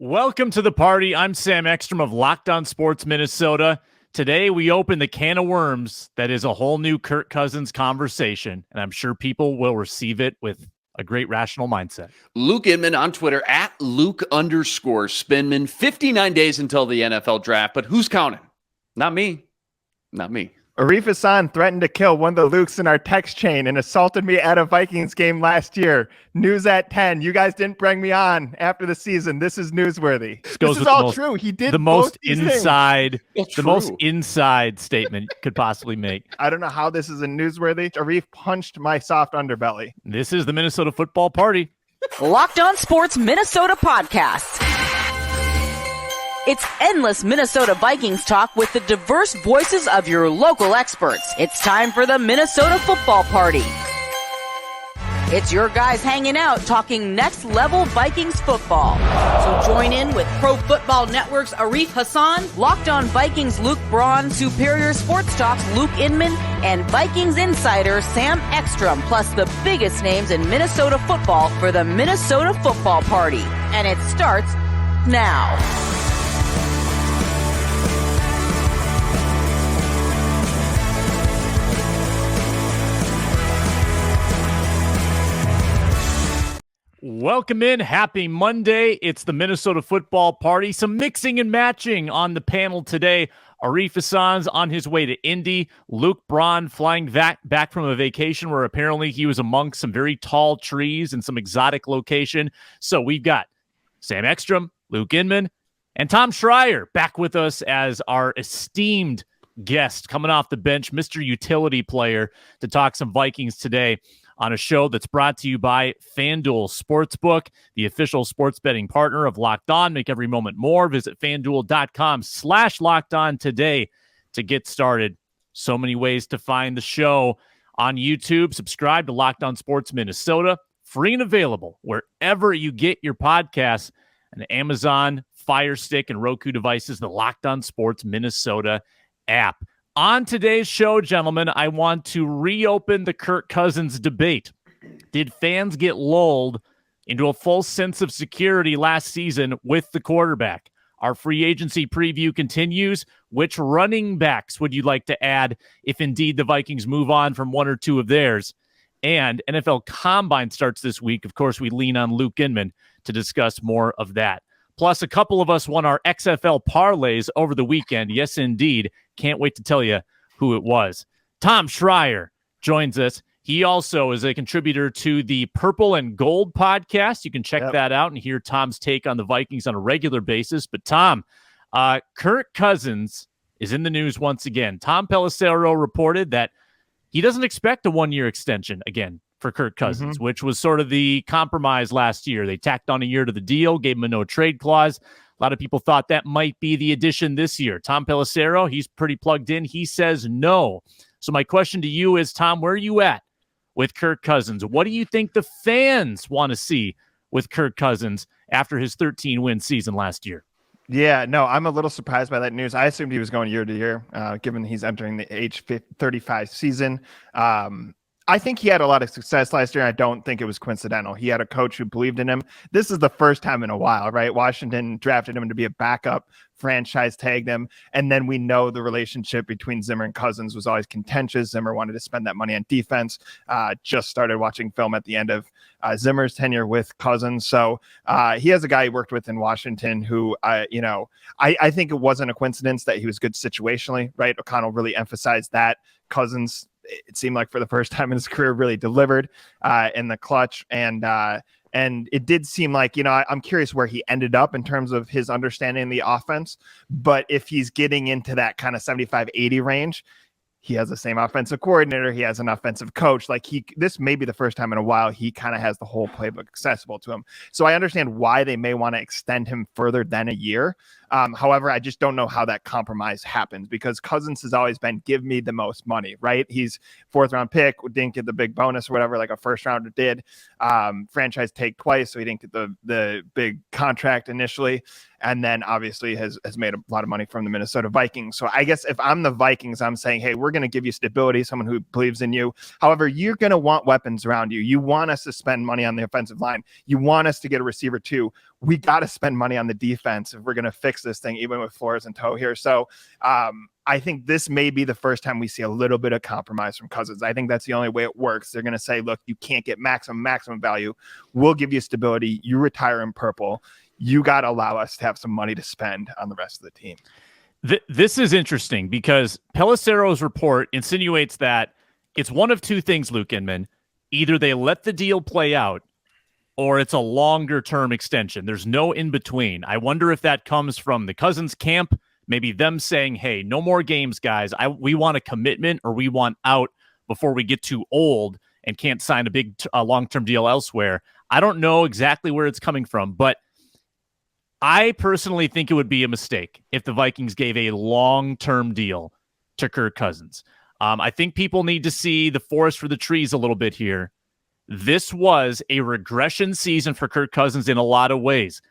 Welcome to the party. I'm Sam Ekstrom of Locked On Sports Minnesota. Today, we open the can of worms that is a whole new Kirk Cousins conversation, and I'm sure people will receive it with a great rational mindset. Luke Inman on Twitter at Luke_Spinman. 59 days until the NFL draft, but who's counting? Not me. Not me. Arif Hassan threatened to kill one of the Lukes in our text chain and assaulted me at a Vikings game last year. News at 10. You guys didn't bring me on after the season. This is newsworthy. This is all true. He did the most inside, the most inside statement you could possibly make. I don't know how this is a newsworthy. Arif punched my soft underbelly. This is the Minnesota Football Party. Locked On Sports Minnesota podcast. It's endless Minnesota Vikings talk with the diverse voices of your local experts. It's time for the Minnesota Football Party. It's your guys hanging out talking next level Vikings football. So join in with Pro Football Network's Arif Hassan, Locked On Vikings Luke Braun, Superior Sports Talk's Luke Inman, and Vikings insider Sam Ekstrom, plus the biggest names in Minnesota football for the Minnesota Football Party. And it starts now. Welcome in. Happy Monday. It's the Minnesota Football Party. Some mixing and matching on the panel today. Arif Hassan's on his way to Indy. Luke Braun flying back from a vacation where apparently he was amongst some very tall trees in some exotic location. So we've got Sam Ekstrom, Luke Inman, and Tom Schreier back with us as our esteemed guest coming off the bench, Mr. Utility Player, to talk some Vikings today on a show that's brought to you by FanDuel Sportsbook, the official sports betting partner of Locked On. Make every moment more. Visit FanDuel.com/LockedOn today to get started. So many ways to find the show on YouTube. Subscribe to Locked On Sports Minnesota, free and available wherever you get your podcasts, and Amazon, Fire Stick, and Roku devices, the Locked On Sports Minnesota app. On today's show, gentlemen, I want to reopen the Kirk Cousins debate. Did fans get lulled into a false sense of security last season with the quarterback? Our free agency preview continues. Which running backs would you like to add if indeed the Vikings move on from one or two of theirs? And NFL Combine starts this week. Of course, we lean on Luke Inman to discuss more of that. Plus, a couple of us won our XFL parlays over the weekend. Yes, indeed. Can't wait to tell you who it was. Tom Schreier joins us. He also is a contributor to the Purple and Gold podcast. You can check that out and hear Tom's take on the Vikings on a regular basis. But Tom, Kirk Cousins is in the news once again. Tom Pelissero reported that he doesn't expect a one-year extension again for Kirk Cousins, which was sort of the compromise last year. They tacked on a year to the deal, gave him a no-trade clause. A lot of people thought that might be the addition this year. Tom Pelissero, he's pretty plugged in. He says no. So my question to you is, Tom, where are you at with Kirk Cousins? What do you think the fans want to see with Kirk Cousins after his 13-win season last year? Yeah, no, I'm a little surprised by that news. I assumed he was going year to year, given he's entering the age 35 season. I think he had a lot of success last year. And I don't think it was coincidental. He had a coach who believed in him. This is the first time in a while, right? Washington drafted him to be a backup, franchise tagged him. And then we know the relationship between Zimmer and Cousins was always contentious. Zimmer wanted to spend that money on defense. Just started watching film at the end of Zimmer's tenure with Cousins. So he has a guy he worked with in Washington who, I think it wasn't a coincidence that he was good situationally, right? O'Connell really emphasized that. Cousins, it seemed like for the first time in his career, really delivered in the clutch. And it did seem like, I'm curious where he ended up in terms of his understanding of the offense. But if he's getting into that kind of 75-80 range, he has the same offensive coordinator. He has an offensive coach. This may be the first time in a while he kind of has the whole playbook accessible to him. So I understand why they may want to extend him further than a year. However, I just don't know how that compromise happens, because Cousins has always been, give me the most money, right? He's fourth round pick, didn't get the big bonus or whatever, like a first rounder did. Franchise take twice, so he didn't get the big contract initially. and then obviously has made a lot of money from the Minnesota Vikings. So I guess if I'm the Vikings, I'm saying, hey, we're going to give you stability, someone who believes in you. However, you're going to want weapons around you. You want us to spend money on the offensive line. You want us to get a receiver too. We got to spend money on the defense if we're going to fix this thing, even with Flores in tow here. So I think this may be the first time we see a little bit of compromise from Cousins. I think that's the only way it works. They're going to say, look, you can't get maximum value. We'll give you stability. You retire in purple. You got to allow us to have some money to spend on the rest of the team. This is interesting because Pelissero's report insinuates that it's one of two things, Luke Inman. Either they let the deal play out or it's a longer-term extension. There's no in-between. I wonder if that comes from the Cousins camp, maybe them saying, hey, no more games, guys. We want a commitment or we want out before we get too old and can't sign a big long-term deal elsewhere. I don't know exactly where it's coming from, but I personally think it would be a mistake if the Vikings gave a long-term deal to Kirk Cousins. I think people need to see the forest for the trees a little bit here. This was a regression season for Kirk Cousins in a lot of ways.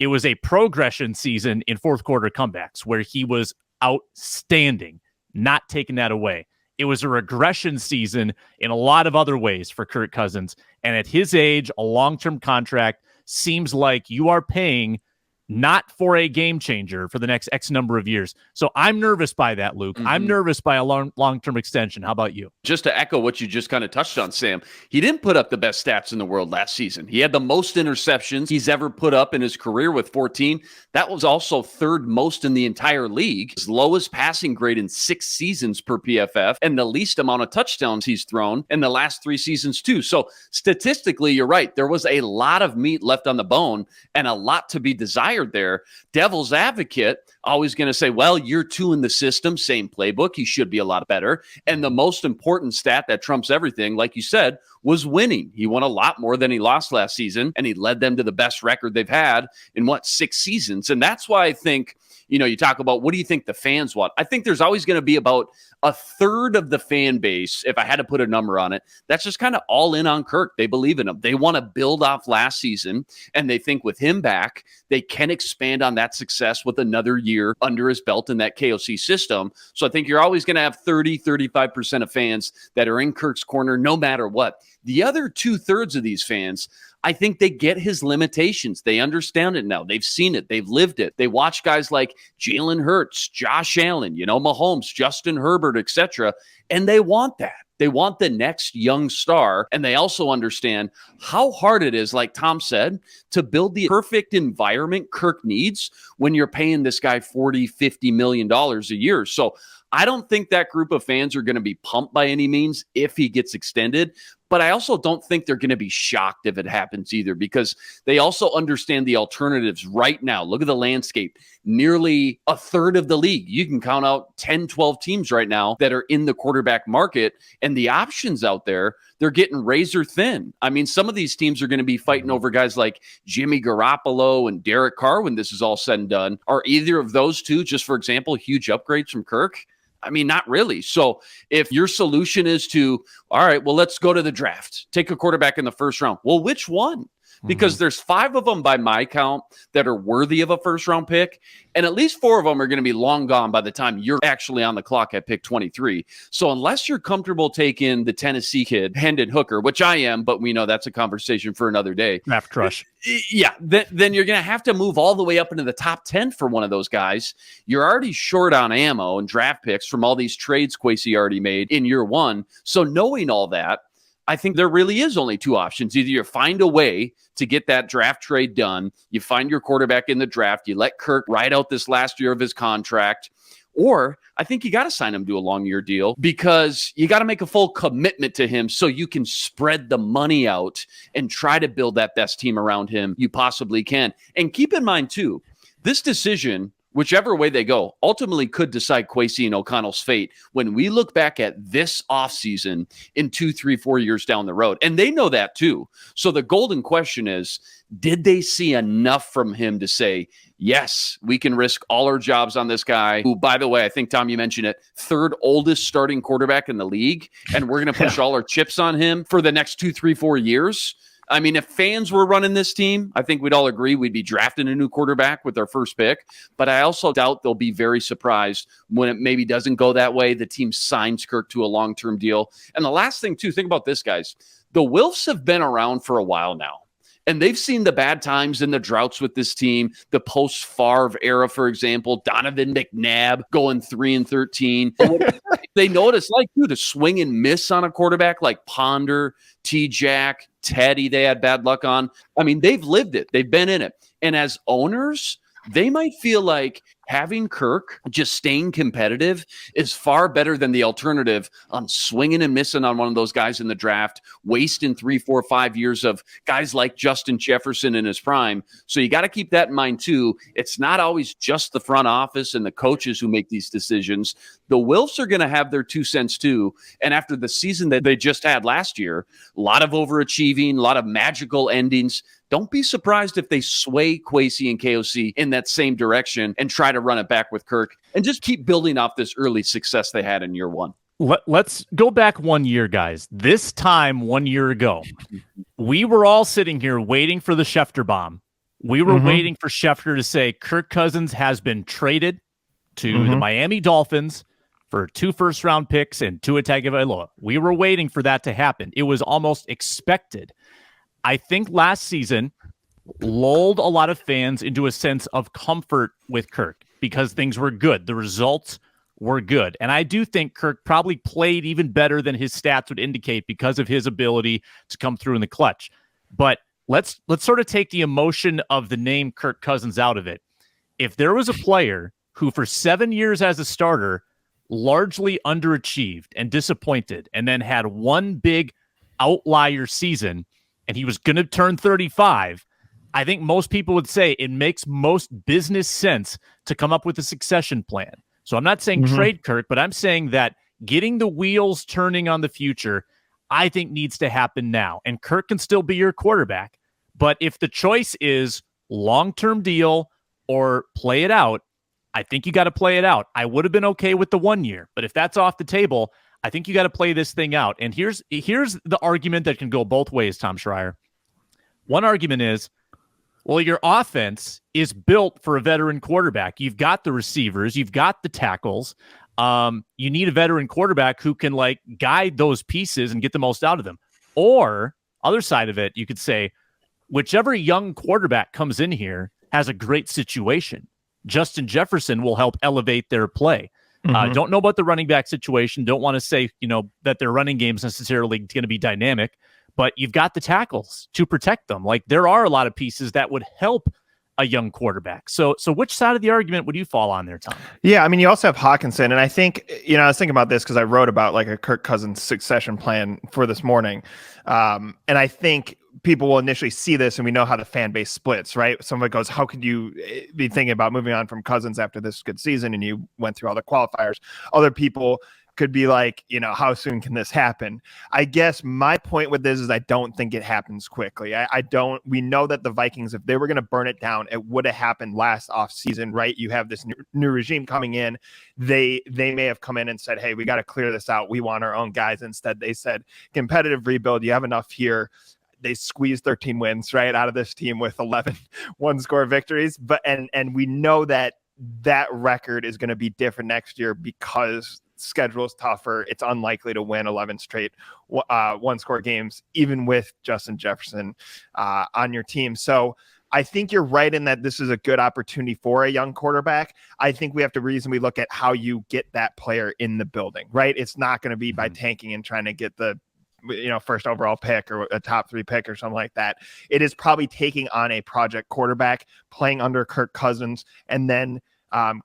It was a progression season in fourth quarter comebacks where he was outstanding, not taking that away. It was a regression season in a lot of other ways for Kirk Cousins. And at his age, a long-term contract seems like you are paying not for a game changer for the next X number of years. So I'm nervous by that, Luke. Mm-hmm. I'm nervous by a long-term extension. How about you? Just to echo what you just kind of touched on, Sam, he didn't put up the best stats in the world last season. He had the most interceptions he's ever put up in his career with 14. That was also third most in the entire league. His lowest passing grade in 6 seasons per PFF and the least amount of touchdowns he's thrown in the last 3 seasons too. So statistically, you're right. There was a lot of meat left on the bone and a lot to be desired there. Devil's advocate, always going to say, well, year 2 in the system, same playbook. He should be a lot better. And the most important stat that trumps everything, like you said, was winning. He won a lot more than he lost last season, and he led them to the best record they've had in 6 seasons. And that's why I think, you talk about what do you think the fans want? I think there's always going to be about a third of the fan base, if I had to put a number on it, that's just kind of all in on Kirk. They believe in him. They want to build off last season, and they think with him back, they can expand on that success with another year under his belt in that KOC system. So I think you're always going to have 35% of fans that are in Kirk's corner no matter what. The other 2/3 of these fans, I think they get his limitations. They understand it now. They've seen it. They've lived it. They watch guys like Jalen Hurts, Josh Allen, Mahomes, Justin Herbert, etc., and they want that. They want the next young star, and they also understand how hard it is, like Tom said, to build the perfect environment Kirk needs when you're paying this guy $40, $50 million a year. So I don't think that group of fans are going to be pumped by any means if he gets extended. But I also don't think they're going to be shocked if it happens either, because they also understand the alternatives right now. Look at the landscape. Nearly a third of the league. You can count out 10, 12 teams right now that are in the quarterback market, and the options out there, they're getting razor thin. I mean, some of these teams are going to be fighting over guys like Jimmy Garoppolo and Derek Carr when this is all said and done. Are either of those two, just for example, huge upgrades from Kirk? I mean, not really. So if your solution is to, all right, well, let's go to the draft, take a quarterback in the first round. Well, which one? Because there's 5 of them by my count that are worthy of a first round pick. And at least 4 of them are going to be long gone by the time you're actually on the clock at pick 23. So unless you're comfortable taking the Tennessee kid, Hendon Hooker, which I am, but we know that's a conversation for another day. Draft crush. Yeah. Then you're going to have to move all the way up into the top 10 for one of those guys. You're already short on ammo and draft picks from all these trades Kwesi already made in year 1. So knowing all that, I think there really is only 2 options. Either you find a way to get that draft trade done, you find your quarterback in the draft, you let Kirk ride out this last year of his contract, or I think you got to sign him to a long-year deal because you got to make a full commitment to him so you can spread the money out and try to build that best team around him you possibly can. And keep in mind, too, this decision, whichever way they go, ultimately could decide Kwesi and O'Connell's fate when we look back at this offseason in 2, 3, 4 years down the road. And they know that too. So the golden question is, did they see enough from him to say, yes, we can risk all our jobs on this guy, who, by the way, I think, Tom, you mentioned it, 3rd oldest starting quarterback in the league, and we're going to push all our chips on him for the next 2, 3, 4 years? I mean, if fans were running this team, I think we'd all agree we'd be drafting a new quarterback with our first pick. But I also doubt they'll be very surprised when it maybe doesn't go that way. The team signs Kirk to a long-term deal. And the last thing, too, think about this, guys. The Wilfs have been around for a while now. And they've seen the bad times and the droughts with this team, the post-Favre era, for example, Donovan McNabb going 3-13. They know what it's like, too, to swing and miss on a quarterback like Ponder, T-Jack, Teddy they had bad luck on. I mean, they've lived it. They've been in it. And as owners, they might feel like having Kirk just staying competitive is far better than the alternative on swinging and missing on one of those guys in the draft, wasting 3, 4, 5 years of guys like Justin Jefferson in his prime. So you got to keep that in mind too. It's not always just the front office and the coaches who make these decisions. The Wilfs are going to have their 2 cents too. And after the season that they just had last year, a lot of overachieving, a lot of magical endings. Don't be surprised if they sway Kwesi and KOC in that same direction and try to run it back with Kirk and just keep building off this early success they had in year one. Let's go back 1 year, guys. This time 1 year ago, we were all sitting here waiting for the Schefter bomb. We were waiting for Schefter to say Kirk Cousins has been traded to the Miami Dolphins for 2 first-round picks and Tua Tagovailoa. We were waiting for that to happen. It was almost expected. I think last season lulled a lot of fans into a sense of comfort with Kirk because things were good. The results were good. And I do think Kirk probably played even better than his stats would indicate because of his ability to come through in the clutch. But let's sort of take the emotion of the name Kirk Cousins out of it. If there was a player who for 7 years as a starter largely underachieved and disappointed and then had one big outlier season and he was going to turn 35, I think most people would say it makes most business sense to come up with a succession plan. So I'm not saying trade Kirk, but I'm saying that getting the wheels turning on the future, I think needs to happen now. And Kirk can still be your quarterback. But if the choice is long-term deal or play it out, I think you got to play it out. I would have been okay with the 1 year, but if that's off the table, I think you got to play this thing out. And here's the argument that can go both ways, Tom Schreier. One argument is, well, your offense is built for a veteran quarterback. You've got the receivers, you've got the tackles. You need a veteran quarterback who can like guide those pieces and get the most out of them. Or other side of it, you could say, whichever young quarterback comes in here has a great situation. Justin Jefferson will help elevate their play. Don't know about the running back situation. Don't want to say, that their running game is necessarily going to be dynamic, but you've got the tackles to protect them. Like there are a lot of pieces that would help a young quarterback. So which side of the argument would you fall on there, Tom? Yeah, I mean, you also have Hawkinson, and I think, I was thinking about this because I wrote about like a Kirk Cousins succession plan for this morning. And I think people will initially see this and we know how the fan base splits, right? Someone goes, how could you be thinking about moving on from Cousins after this good season? And you went through all the qualifiers. Other people could be like, how soon can this happen? I guess my point with this is I don't think it happens quickly. We know that the Vikings, if they were going to burn it down, it would have happened last offseason, right? You have this new regime coming in. They may have come in and said, hey, we got to clear this out. We want our own guys. Instead, they said, competitive rebuild, you have enough here. They squeezed 13 wins right out of this team with 11 one-score victories. And we know that record is going to be different next year because schedule is tougher. It's unlikely to win 11 straight one-score games, even with Justin Jefferson on your team. So I think you're right in that this is a good opportunity for a young quarterback. I think we have to reasonably look at how you get that player in the building, right? It's not going to be by tanking and trying to get the first overall pick or a top 3 pick or something like that. It is probably taking on a project quarterback, playing under Kirk Cousins, and then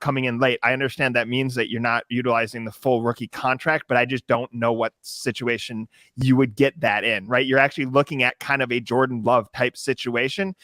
coming in late. I understand that means that you're not utilizing the full rookie contract, but I just don't know what situation you would get that in, right? You're actually looking at kind of a Jordan Love type situation,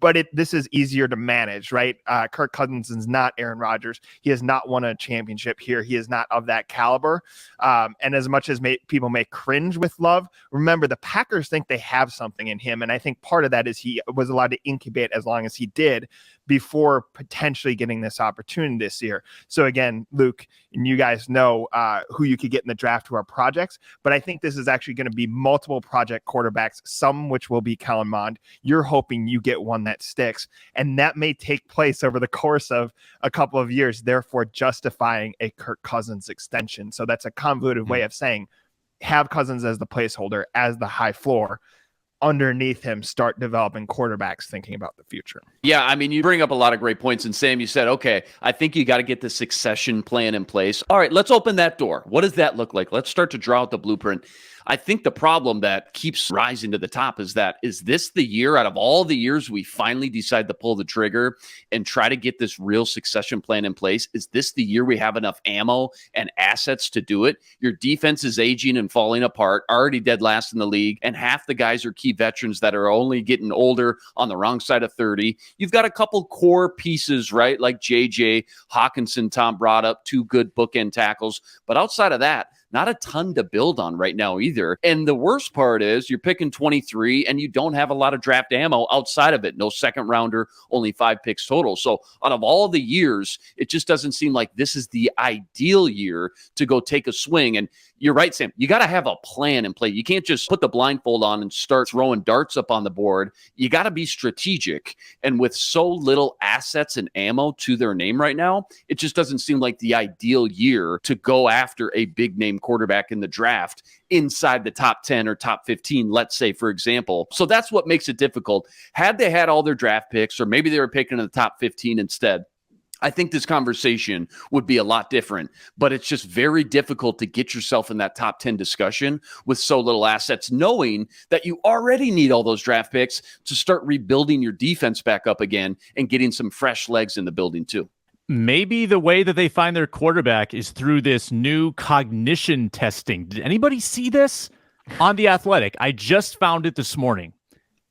but this is easier to manage, right? Kirk Cousins is not Aaron Rodgers. He has not won a championship here. He is not of that caliber. And as much as people may cringe with Love, remember the Packers think they have something in him. And I think part of that is he was allowed to incubate as long as he did before potentially getting this opportunity this year. So again, Luke, and you guys know who you could get in the draft who are projects, but I think this is actually going to be multiple project quarterbacks, some which will be Kellen Mond. You're hoping you get one that sticks, and that may take place over the course of a couple of years, therefore justifying a Kirk Cousins extension. So that's a convoluted way of saying have Cousins as the placeholder, as the high floor. Underneath him, start developing quarterbacks thinking about the future. Yeah, I mean, you bring up a lot of great points. And Sam, you said, okay, I think you got to get the succession plan in place. All right, let's open that door. What does that look like? Let's start to draw out the blueprint. I think the problem that keeps rising to the top is this the year out of all the years we finally decide to pull the trigger and try to get this real succession plan in place? Is this the year we have enough ammo and assets to do it? Your defense is aging and falling apart, already dead last in the league, and half the guys are key veterans that are only getting older on the wrong side of 30. You've got a couple core pieces, right? Like JJ, Hawkinson, Tom brought up, 2 good bookend tackles. But outside of that, not a ton to build on right now either. And the worst part is you're picking 23 and you don't have a lot of draft ammo outside of it. No second rounder, only 5 picks total. So out of all the years, it just doesn't seem like this is the ideal year to go take a swing. And you're right, Sam. You got to have a plan in play. You can't just put the blindfold on and start throwing darts up on the board. You got to be strategic. And with so little assets and ammo to their name right now, it just doesn't seem like the ideal year to go after a big name quarterback in the draft inside the top 10 or top 15, let's say, for example. So that's what makes it difficult. Had they had all their draft picks, or maybe they were picking in the top 15 instead, I think this conversation would be a lot different, but it's just very difficult to get yourself in that top 10 discussion with so little assets, knowing that you already need all those draft picks to start rebuilding your defense back up again and getting some fresh legs in the building too. Maybe the way that they find their quarterback is through this new cognition testing. Did anybody see this on The Athletic? I just found it this morning.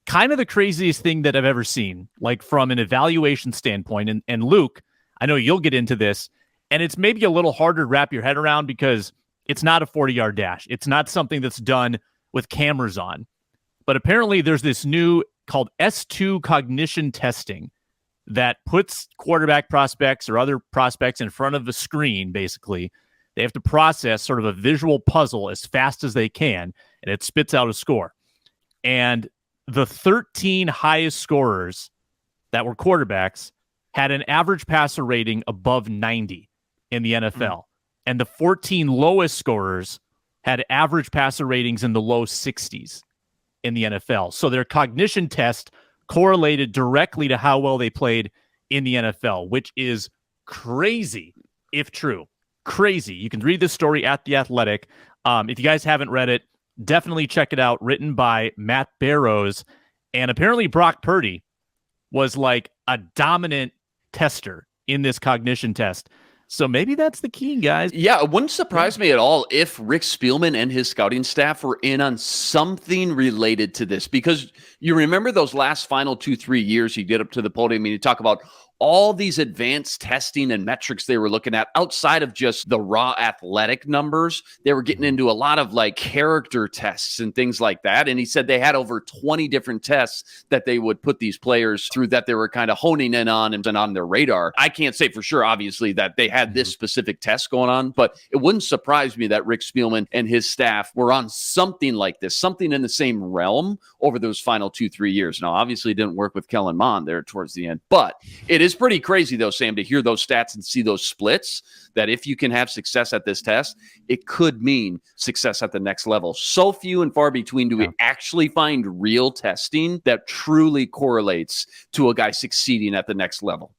Kind of the craziest thing that I've ever seen, like from an evaluation standpoint. And Luke, I know you'll get into this, and it's maybe a little harder to wrap your head around because it's not a 40-yard dash. It's not something that's done with cameras on. But apparently there's this new called S2 cognition testing that puts quarterback prospects or other prospects in front of a screen, basically. They have to process sort of a visual puzzle as fast as they can, and it spits out a score. And the 13 highest scorers that were quarterbacks had an average passer rating above 90 in the NFL. And the 14 lowest scorers had average passer ratings in the low 60s in the NFL. So their cognition test correlated directly to how well they played in the NFL, which is crazy, if true. Crazy. You can read this story at The Athletic. If you guys haven't read it, definitely check it out. Written by Matt Barrows. And apparently Brock Purdy was like a dominant tester in this cognition test. So maybe that's the key, guys. Yeah, it wouldn't surprise me at all if Rick Spielman and his scouting staff were in on something related to this, because you remember those last final 2-3 years you get up to the podium and you talk about all these advanced testing and metrics they were looking at outside of just the raw athletic numbers. They were getting into a lot of like character tests and things like that. And he said they had over 20 different tests that they would put these players through that they were kind of honing in on and on their radar. I can't say for sure, obviously, that they had this specific test going on, but it wouldn't surprise me that Rick Spielman and his staff were on something like this, something in the same realm over those final 2-3 years. Now, obviously, it didn't work with Kellen Mond there towards the end, but it is pretty crazy, though, Sam, to hear those stats and see those splits, that if you can have success at this test, it could mean success at the next level. So few and far between do we actually find real testing that truly correlates to a guy succeeding at the next level.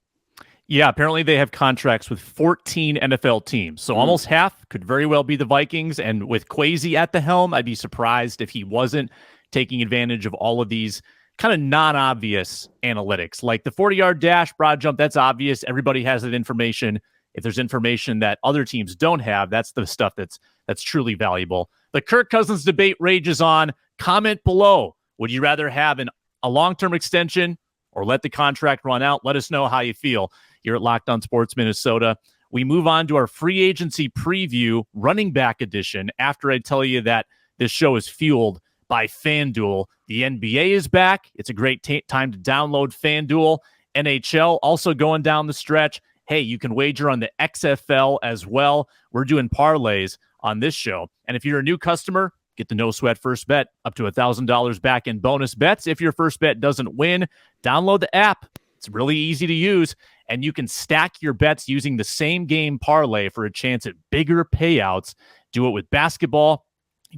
Yeah, apparently they have contracts with 14 NFL teams. So almost half could very well be the Vikings. And with Kwesi at the helm, I'd be surprised if he wasn't taking advantage of all of these kind of non-obvious analytics. Like the 40-yard dash, broad jump, that's obvious. Everybody has that information. If there's information that other teams don't have, that's the stuff that's truly valuable. The Kirk Cousins debate rages on. Comment below. Would you rather have a long-term extension or let the contract run out? Let us know how you feel here at Locked On Sports Minnesota. We move on to our free agency preview, running back edition, after I tell you that this show is fueled by FanDuel. The NBA is back. It's a great time to download FanDuel NHL also going down the stretch. Hey, you can wager on the XFL as well. We're doing parlays on this show. And if you're a new customer, get the no sweat first bet up to $1,000 back in bonus bets. If your first bet doesn't win, download the app. It's really easy to use, and you can stack your bets using the same game parlay for a chance at bigger payouts. Do it with basketball,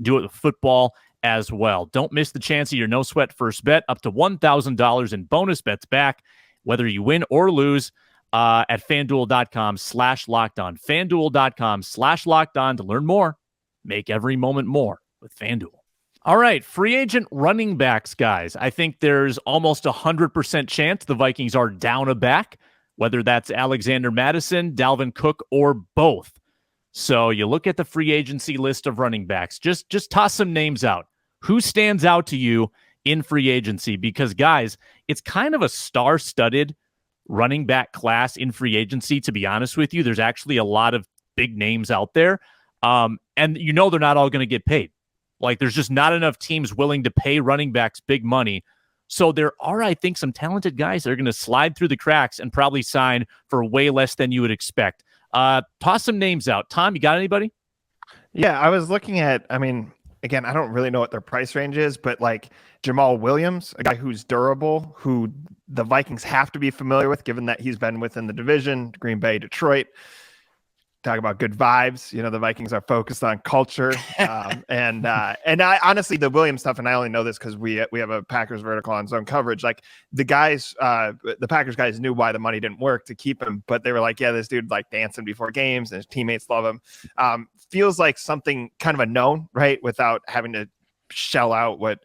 do it with football as well. Don't miss the chance of your no sweat first bet up to $1,000 in bonus bets back, whether you win or lose. At FanDuel.com/lockedon. FanDuel.com/lockedon to learn more. Make every moment more with FanDuel. All right, free agent running backs, guys. I think there's almost 100% chance the Vikings are down a back, whether that's Alexander Mattison, Dalvin Cook, or both. So you look at the free agency list of running backs. Just toss some names out. Who stands out to you in free agency? Because, guys, it's kind of a star-studded running back class in free agency, to be honest with you. There's actually a lot of big names out there. And they're not all going to get paid. Like, there's just not enough teams willing to pay running backs big money. So there are, I think, some talented guys that are going to slide through the cracks and probably sign for way less than you would expect. Toss some names out. Tom, you got anybody? Yeah, I was looking at, again, I don't really know what their price range is, but like Jamal Williams, a guy who's durable, who the Vikings have to be familiar with, given that he's been within the division, Green Bay, Detroit. Talk about good vibes. The Vikings are focused on culture. And I honestly, the Williams stuff, and I only know this because we have a Packers vertical on zone coverage. Like the guys, the Packers guys knew why the money didn't work to keep him, but they were like, yeah, this dude like dancing before games and his teammates love him. Feels like something kind of a known, right? Without having to shell out what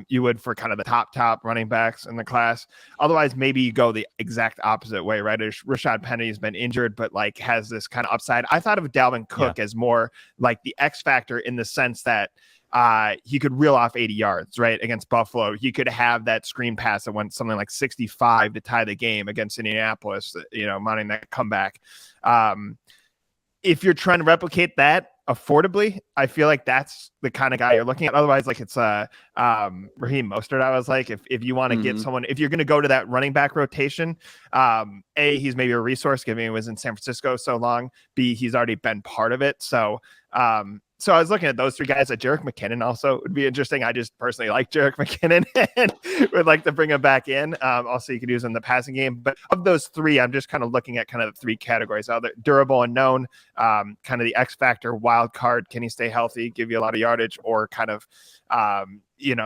you would for kind of the top running backs in the class. Otherwise, maybe you go the exact opposite way, right? Rashad Penny's been injured, but like has this kind of upside. I thought of Dalvin Cook as more like the X factor in the sense that he could reel off 80 yards, right? Against Buffalo. He could have that screen pass that went something like 65 to tie the game against Indianapolis, mounting that comeback. If you're trying to replicate that affordably, I feel like that's the kind of guy you're looking at. Otherwise, like it's Raheem Mostert. I was like, if you want to get someone, if you're going to go to that running back rotation, A, he's maybe a resource given he was in San Francisco so long. B, he's already been part of it. So I was looking at those three guys. Jerick McKinnon also would be interesting. I just personally like Jerick McKinnon and would like to bring him back in. Also, you could use him in the passing game. But of those three, I'm just kind of looking at kind of the three categories: either durable and known, kind of the X factor, wild card. Can he stay healthy, give you a lot of yardage, or kind of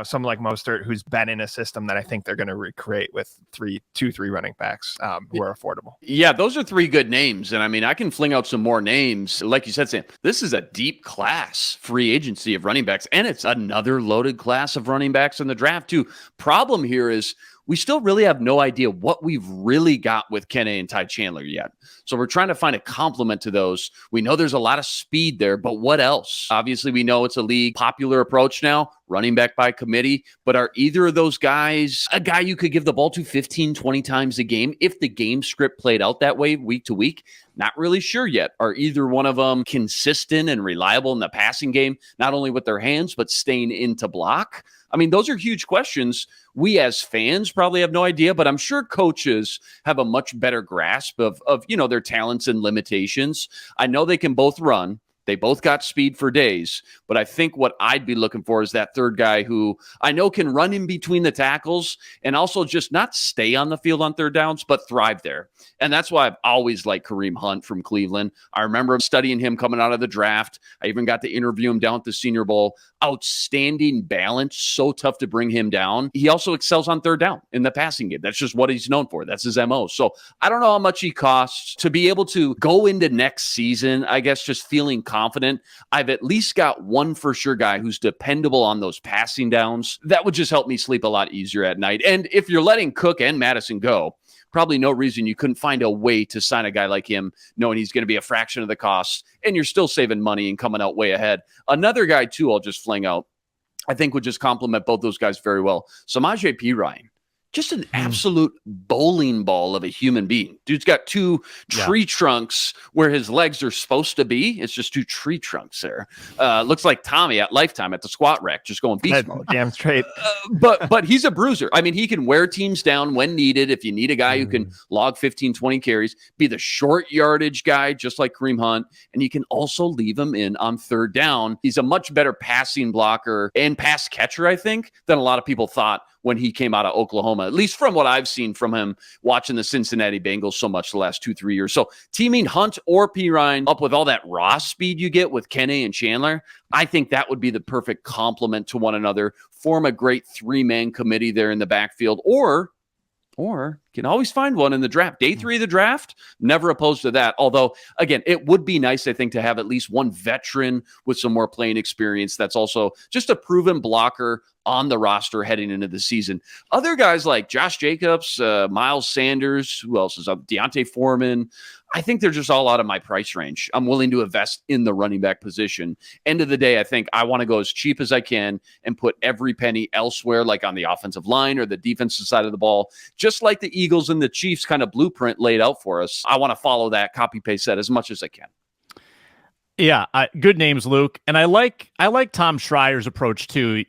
someone like Mostert who's been in a system that I think they're going to recreate with three running backs who are affordable. Yeah, those are three good names. And I can fling out some more names. Like you said, Sam, this is a deep class free agency of running backs, and it's another loaded class of running backs in the draft too. Problem here is we still really have no idea what we've really got with Kenny and Ty Chandler yet. So we're trying to find a complement to those. We know there's a lot of speed there, but what else? Obviously, we know it's a league popular approach now, running back by committee, but are either of those guys a guy you could give the ball to 15, 20 times a game if the game script played out that way week to week? Not really sure yet. Are either one of them consistent and reliable in the passing game, not only with their hands, but staying into block? Those are huge questions. We as fans probably have no idea, but I'm sure coaches have a much better grasp of their talents and limitations. I know they can both run. They both got speed for days, but I think what I'd be looking for is that third guy who I know can run in between the tackles and also just not stay on the field on third downs, but thrive there. And that's why I've always liked Kareem Hunt from Cleveland. I remember studying him coming out of the draft. I even got to interview him down at the Senior Bowl. Outstanding balance, so tough to bring him down. He also excels on third down in the passing game. That's just what he's known for. That's his MO. So I don't know how much he costs to be able to go into next season, I guess, just feeling confident. I've at least got one for sure guy who's dependable on those passing downs. That would just help me sleep a lot easier at night. And if you're letting Cook and Mattison go, probably no reason you couldn't find a way to sign a guy like him, knowing he's going to be a fraction of the cost, and you're still saving money and coming out way ahead. Another guy, too, I'll just fling out, I think would just complement both those guys very well. Samaje Perine. just an absolute bowling ball of a human being. Dude's got two tree trunks where his legs are supposed to be. It's just two tree trunks there. Looks like Tommy at Lifetime at the squat rack, just going beast mode. Damn straight. But he's a bruiser. I mean, he can wear teams down when needed. If you need a guy who can log 15, 20 carries, be the short yardage guy, just like Kareem Hunt, and you can also leave him in on third down. He's a much better passing blocker and pass catcher, I think, than a lot of people thought when he came out of Oklahoma, at least from what I've seen from him watching the Cincinnati Bengals so much the last 2-3 years. So teaming Hunt or Pirine up with all that raw speed you get with Kene and Chandler, I think that would be the perfect complement to one another, form a great 3-man committee there in the backfield, or can always find one in the draft. Day 3 of the draft, never opposed to that. Although, again, it would be nice, I think, to have at least one veteran with some more playing experience that's also just a proven blocker on the roster heading into the season. Other guys like Josh Jacobs, Miles Sanders, who else is up? Deontay Foreman. I think they're just all out of my price range. I'm willing to invest in the running back position. End of the day, I think I want to go as cheap as I can and put every penny elsewhere, like on the offensive line or the defensive side of the ball, just like the Eagles and the Chiefs kind of blueprint laid out for us. I want to follow that, copy paste that as much as I can. Yeah, good names, Luke. And I like Tom Schreier's approach too,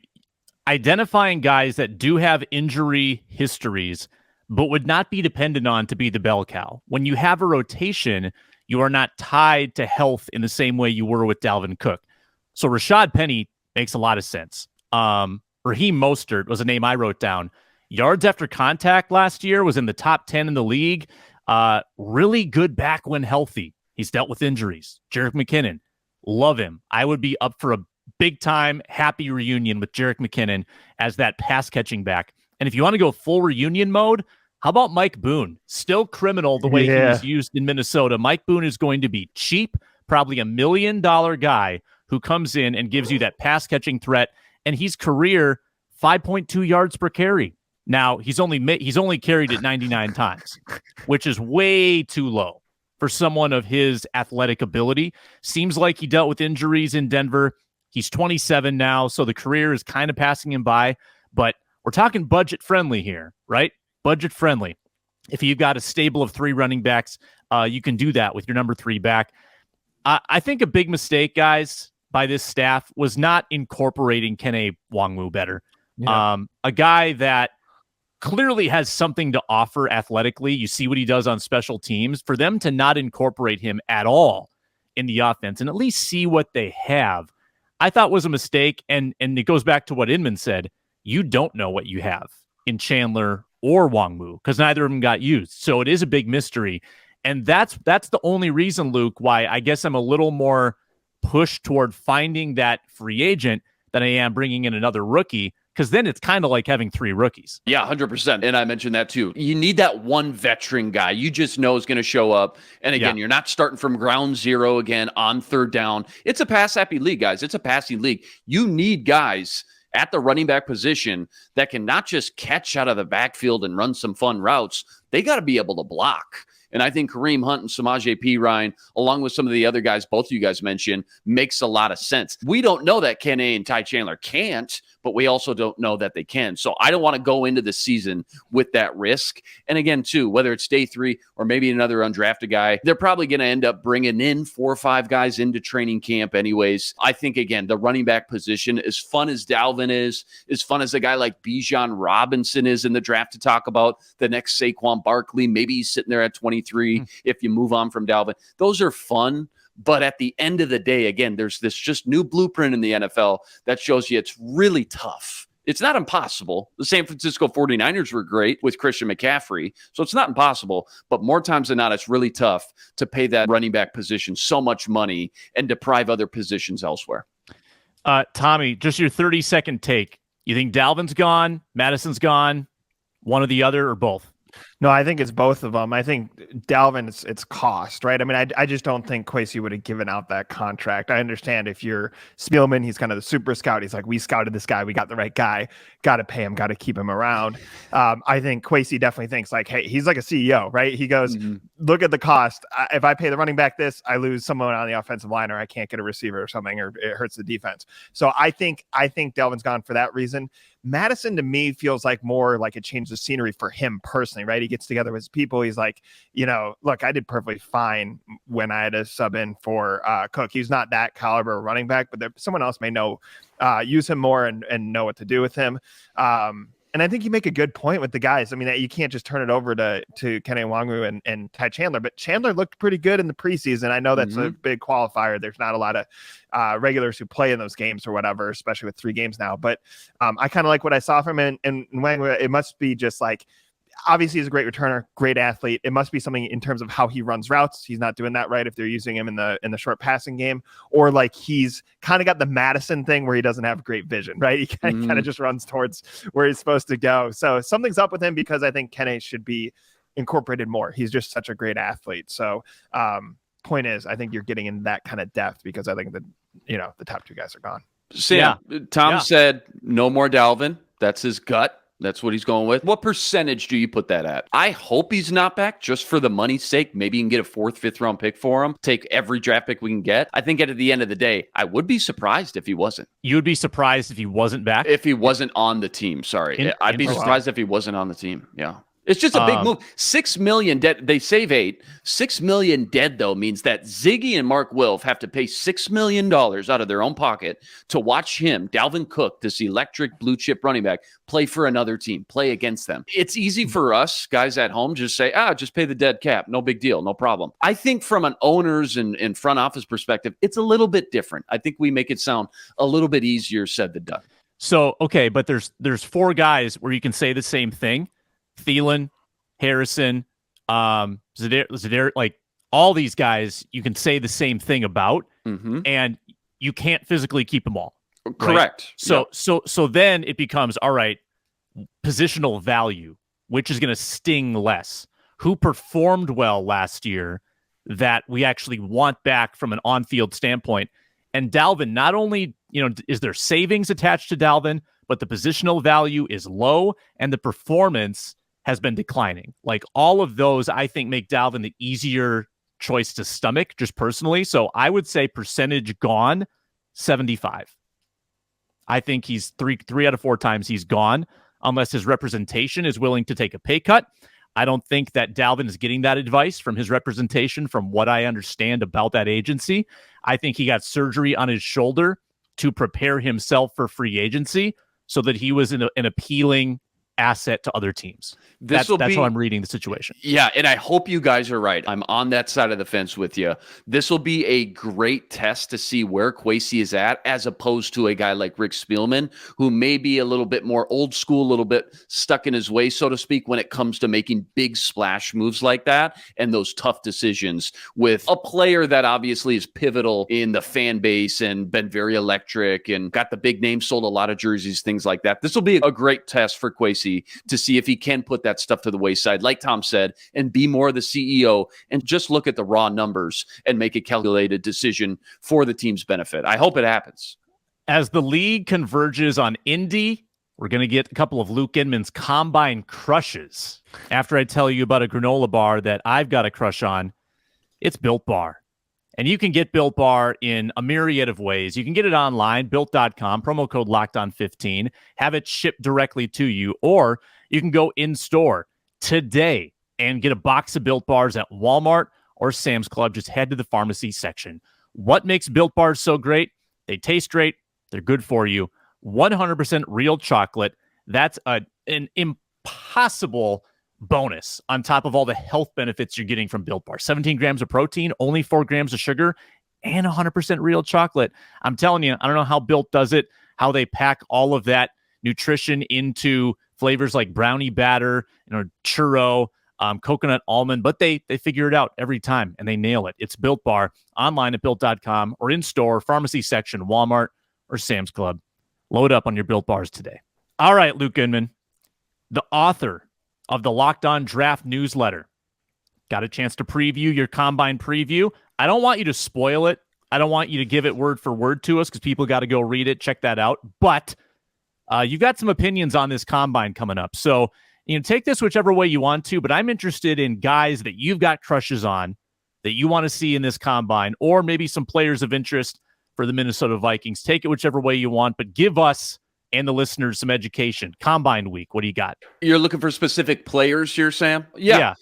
identifying guys that do have injury histories but would not be dependent on to be the bell cow. When you have a rotation, you are not tied to health in the same way you were with Dalvin Cook. So Rashad Penny makes a lot of sense. Raheem Mostert was a name I wrote down. Yards after contact last year was in the top 10 in the league. Really good back when healthy. He's dealt with injuries. Jerick McKinnon, love him. I would be up for a big-time happy reunion with Jerick McKinnon as that pass-catching back. And if you want to go full reunion mode, how about Mike Boone? Still criminal the way he was used in Minnesota. Mike Boone is going to be cheap, probably $1 million guy who comes in and gives you that pass-catching threat, and he's career 5.2 yards per carry. Now, he's only carried it 99 times, which is way too low for someone of his athletic ability. Seems like he dealt with injuries in Denver. He's 27 now, so the career is kind of passing him by, but we're talking budget-friendly here, right? Budget-friendly. If you've got a stable of 3 running backs, you can do that with your number 3 back. I think a big mistake, guys, by this staff was not incorporating Kene Nwangwu better. Yeah. A guy that clearly has something to offer athletically. You see what he does on special teams. For them to not incorporate him at all in the offense and at least see what they have, I thought was a mistake. And it goes back to what Inman said. You don't know what you have in Chandler or Nwangwu because neither of them got used. So it is a big mystery. And that's the only reason, Luke, why I guess I'm a little more pushed toward finding that free agent than I am bringing in another rookie, because then it's kind of like having 3 rookies. Yeah, 100%. And I mentioned that too. You need that one veteran guy you just know is going to show up. And again, you're not starting from ground zero again on third down. It's a pass-happy league, guys. It's a passing league. You need guys at the running back position that can not just catch out of the backfield and run some fun routes. They got to be able to block. And I think Kareem Hunt and Samaje Perine, along with some of the other guys both of you guys mentioned, makes a lot of sense. We don't know that Kene and Ty Chandler can't, but we also don't know that they can. So I don't want to go into the season with that risk. And again, too, whether it's day 3 or maybe another undrafted guy, they're probably going to end up bringing in 4 or 5 guys into training camp anyways. I think, again, the running back position, as fun as Dalvin is, as fun as a guy like Bijan Robinson is in the draft to talk about, the next Saquon Barkley, maybe he's sitting there at 23 if you move on from Dalvin. Those are fun. But at the end of the day, again, there's this just new blueprint in the NFL that shows you it's really tough. It's not impossible. The San Francisco 49ers were great with Christian McCaffrey, so it's not impossible. But more times than not, it's really tough to pay that running back position so much money and deprive other positions elsewhere. Tommy, just your 30-second take. You think Dalvin's gone, Mattison's gone, one or the other, or both? No, I think it's both of them. I think Dalvin, it's cost, right? I mean, I just don't think Kwesi would have given out that contract. I understand if you're Spielman, he's kind of the super scout. He's like, we scouted this guy, we got the right guy, got to pay him, got to keep him around. I think Kwesi definitely thinks like, hey, he's like a CEO, right? He goes, look at the cost. If I pay the running back this, I lose someone on the offensive line, or I can't get a receiver or something, or it hurts the defense. So I think Dalvin's gone for that reason. Mattison to me feels like more like a change of scenery for him personally, right? He gets together with his people. He's like, look, I did perfectly fine when I had to sub in for Cook. He's not that caliber running back, but someone else may know, use him more and know what to do with him. And I think you make a good point with the guys. I mean, you can't just turn it over to Kenny Nwangwu and Ty Chandler, but Chandler looked pretty good in the preseason. I know that's a big qualifier. There's not a lot of regulars who play in those games or whatever, especially with 3 games now. But I kind of like what I saw from him. And Nwangwu, it must be just like, obviously he's a great returner, great athlete. It must be something in terms of how he runs routes. He's not doing that right if they're using him in the short passing game, or like he's kind of got the Mattison thing where he doesn't have great vision, right? He kind of just runs towards where he's supposed to go. So something's up with him, because I think Kenny should be incorporated more. He's just such a great athlete. So point is, I think you're getting in that kind of depth, because I think that, the top 2 guys are gone. Sam, Tom said no more Dalvin. That's his gut. That's what he's going with. What percentage do you put that at? I hope he's not back, just for the money's sake. Maybe you can get a 4th, 5th round pick for him. Take every draft pick we can get. I think at the end of the day, I would be surprised if he wasn't. You would be surprised if he wasn't back? If he wasn't on the team, sorry. I'd be surprised if he wasn't on the team. Yeah. It's just a big move. 6 million dead. They save 8. 6 million dead, though, means that Ziggy and Mark Wilf have to pay $6 million out of their own pocket to watch him, Dalvin Cook, this electric blue chip running back, play for another team, play against them. It's easy for us guys at home just say, just pay the dead cap. No big deal. No problem. I think from an owner's and front office perspective, it's a little bit different. I think we make it sound a little bit easier said than done. So, okay, but there's 4 guys where you can say the same thing. Thielen, Harrison, za'darius, like all these guys, you can say the same thing about, and you can't physically keep them all. Correct. Right? So then it becomes, all right, positional value, which is going to sting less. Who performed well last year that we actually want back from an on-field standpoint? And Dalvin, not only, is there savings attached to Dalvin, but the positional value is low and the performance has been declining. Like all of those, I think, make Dalvin the easier choice to stomach, just personally. So I would say percentage gone, 75. I think he's three out of 4 times he's gone, unless his representation is willing to take a pay cut. I don't think that Dalvin is getting that advice from his representation, from what I understand about that agency. I think he got surgery on his shoulder to prepare himself for free agency so that he was an appealing asset to other teams. That's how I'm reading the situation. Yeah, and I hope you guys are right. I'm on that side of the fence with you. This will be a great test to see where Kwesi is at, as opposed to a guy like Rick Spielman, who may be a little bit more old school, a little bit stuck in his way, so to speak, when it comes to making big splash moves like that and those tough decisions with a player that obviously is pivotal in the fan base and been very electric and got the big name, sold a lot of jerseys, things like that. This will be a great test for Kwesi to see if he can put that stuff to the wayside, like Tom said, and be more the CEO and just look at the raw numbers and make a calculated decision for the team's benefit. I hope it happens. As the league converges on Indy, we're going to get a couple of Luke Inman's combine crushes. After I tell you about a granola bar that I've got a crush on, it's Built Bar. And you can get Built Bar in a myriad of ways. You can get it online, built.com, promo code LOCKEDON15, have it shipped directly to you, or you can go in-store today and get a box of Built Bars at Walmart or Sam's Club. Just head to the pharmacy section. What makes Built Bars so great? They taste great. They're good for you. 100% real chocolate. That's an impossible bonus on top of all the health benefits you're getting from Built Bar. 17 grams of protein, only 4 grams of sugar, and 100% real chocolate. I'm telling you, I don't know how Built does it, how they pack all of that nutrition into flavors like brownie batter, churro, coconut almond, but they figure it out every time and they nail it. It's Built Bar, online at built.com or in store, pharmacy section, Walmart or Sam's Club. Load up on your Built Bars today. All right, Luke Inman, the author of the Locked On Draft newsletter. Got a chance to preview your combine preview. I don't want you to spoil it. I don't want you to give it word for word to us because people got to go read it, check that out. But you've got some opinions on this combine coming up. So, take this whichever way you want to, but I'm interested in guys that you've got crushes on that you want to see in this combine, or maybe some players of interest for the Minnesota Vikings. Take it whichever way you want, but give us and the listeners some education. Combine week, what do you got? You're looking for specific players here, Sam? Yeah.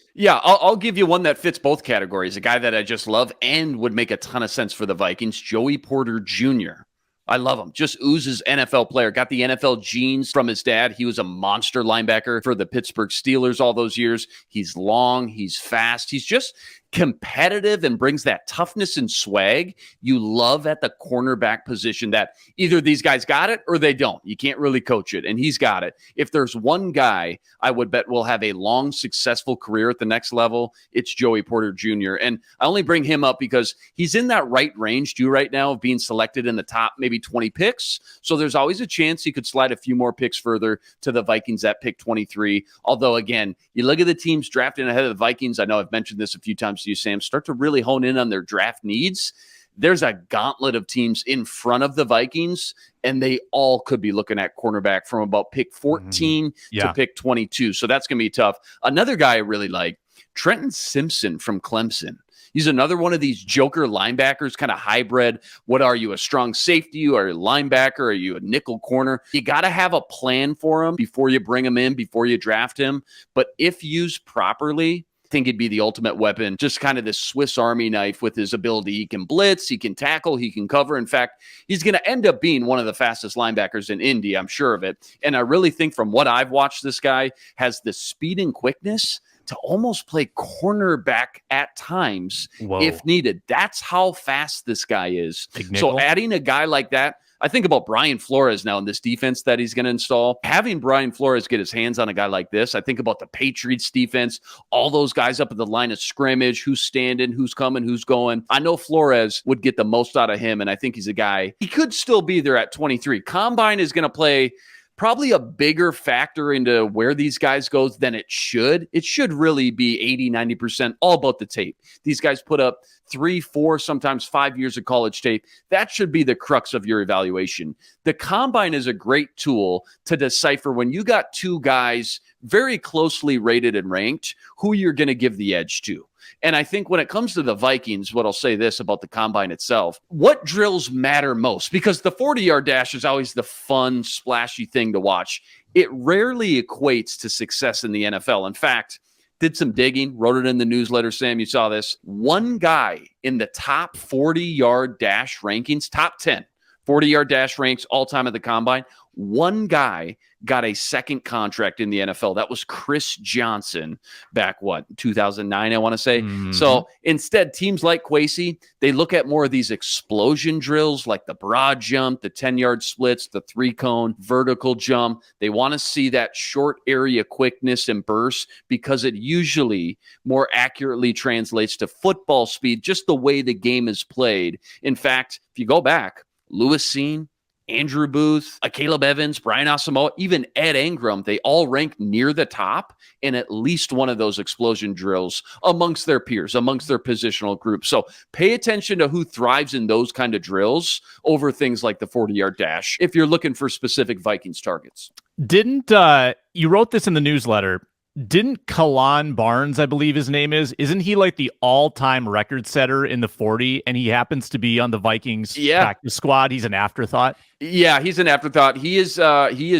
I'll give you one that fits both categories. A guy that I just love and would make a ton of sense for the Vikings, Joey Porter Jr. I love him. Just oozes NFL player. Got the NFL genes from his dad. He was a monster linebacker for the Pittsburgh Steelers all those years. He's long. He's fast. He's just competitive and brings that toughness and swag you love at the cornerback position that either these guys got it or they don't. You can't really coach it, and he's got it. If there's one guy I would bet will have a long, successful career at the next level, it's Joey Porter Jr. And I only bring him up because he's in that right range too right now of being selected in the top maybe 20 picks. So there's always a chance he could slide a few more picks further to the Vikings at pick 23. Although, again, you look at the teams drafting ahead of the Vikings. I know I've mentioned this a few times to you, Sam, start to really hone in on their draft needs. There's a gauntlet of teams in front of the Vikings, and they all could be looking at cornerback from about pick 14 to pick 22. So that's going to be tough. Another guy I really like, Trenton Simpson from Clemson. He's another one of these joker linebackers, kind of hybrid. What are you, a strong safety? Are you a linebacker? Are you a nickel corner? You got to have a plan for him before you bring him in, before you draft him. But if used properly, I think it'd be the ultimate weapon, just kind of this Swiss Army knife with his ability. He can blitz, he can tackle, he can cover. In fact, he's going to end up being one of the fastest linebackers in Indy, I'm sure of it. And I really think from what I've watched, this guy has the speed and quickness to almost play cornerback at times if needed. That's how fast this guy is. So adding a guy like that, I think about Brian Flores now in this defense that he's going to install. Having Brian Flores get his hands on a guy like this, I think about the Patriots defense, all those guys up at the line of scrimmage, who's standing, who's coming, who's going. I know Flores would get the most out of him, and I think he's a guy, he could still be there at 23. Combine is going to play probably a bigger factor into where these guys go than it should. It should really be 80-90% all about the tape. These guys put up 3, 4, sometimes 5 years of college tape. That should be the crux of your evaluation. The combine is a great tool to decipher when you got two guys very closely rated and ranked, who you're going to give the edge to. And I think when it comes to the Vikings, what I'll say this about the combine itself, what drills matter most? Because the 40-yard dash is always the fun, splashy thing to watch. It rarely equates to success in the NFL. In fact, did some digging, wrote it in the newsletter, Sam, you saw this. One guy in the top 40-yard dash rankings, top 10 40-yard dash ranks all time at the combine, one guy got a second contract in the NFL. That was Chris Johnson back, 2009, I want to say. So instead, teams like Kwesi, they look at more of these explosion drills like the broad jump, the 10-yard splits, the 3-cone, vertical jump. They want to see that short area quickness and burst because it usually more accurately translates to football speed, just the way the game is played. In fact, if you go back, Lewis Seen, Andrew Booth, Caleb Evans, Brian Asamoah, even Ed Ingram, they all rank near the top in at least one of those explosion drills amongst their peers, amongst their positional group. So pay attention to who thrives in those kind of drills over things like the 40-yard dash if you're looking for specific Vikings targets. Didn't you wrote this in the newsletter? Didn't Kalon Barnes, I believe his name is, isn't he like the all-time record setter in the 40, and he happens to be on the Vikings practice squad? He's an afterthought. Yeah, he's an afterthought. He is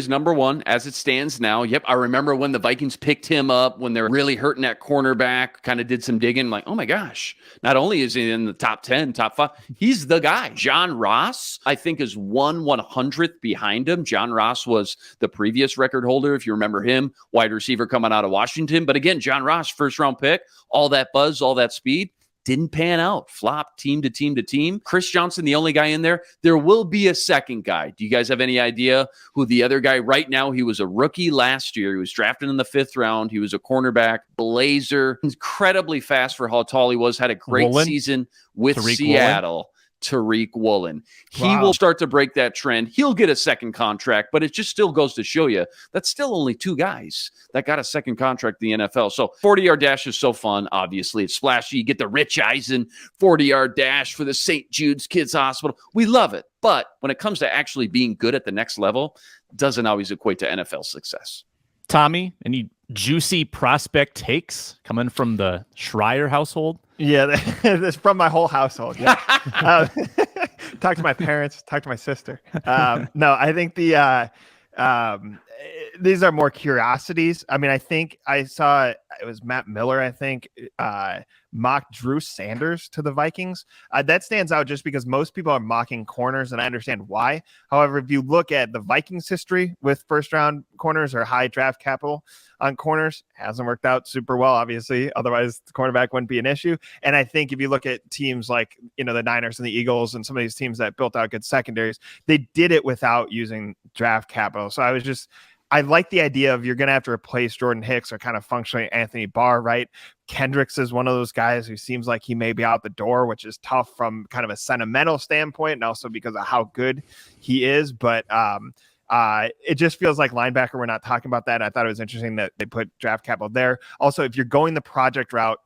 number one as it stands now. Yep, I remember when the Vikings picked him up when they were really hurting at cornerback, kind of did some digging, like, oh my gosh, not only is he in the top 10, top 5, he's the guy. John Ross, I think, is 1/100th behind him. John Ross was the previous record holder, if you remember him, wide receiver coming out of Washington. But again, John Ross, first-round pick, all that buzz, all that speed. Didn't pan out. Flopped team to team to team. Chris Johnson, the only guy in there. There will be a second guy. Do you guys have any idea who the other guy right now? He was a rookie last year. He was drafted in the 5th round. He was a cornerback, blazer, incredibly fast for how tall he was. Had a great season with Seattle. Tariq Woolen. He will start to break that trend. He'll get a second contract, but it just still goes to show you that's still only 2 guys that got a second contract in the NFL. So 40-yard dash is so fun. Obviously, it's flashy. You get the Rich Eisen 40-yard dash for the St. Jude's Kids Hospital. We love it. But when it comes to actually being good at the next level, it doesn't always equate to NFL success. Tommy, any juicy prospect takes coming from the Schreier household? Yeah, that's from my whole household. Yeah. Talk to my parents, talk to my sister. No, I think these are more curiosities. I mean, I think I saw it was Matt Miller, I think, mocked Drew Sanders to the Vikings. That stands out just because most people are mocking corners, and I understand why. However, if you look at the Vikings history with first-round corners or high draft capital on corners, hasn't worked out super well, obviously. Otherwise, the cornerback wouldn't be an issue. And I think if you look at teams like, the Niners and the Eagles and some of these teams that built out good secondaries, they did it without using draft capital. So I like the idea of you're going to have to replace Jordan Hicks or kind of functionally Anthony Barr, right? Kendricks is one of those guys who seems like he may be out the door, which is tough from kind of a sentimental standpoint and also because of how good he is. But it just feels like linebacker. We're not talking about that. I thought it was interesting that they put draft capital there. Also, if you're going the project route,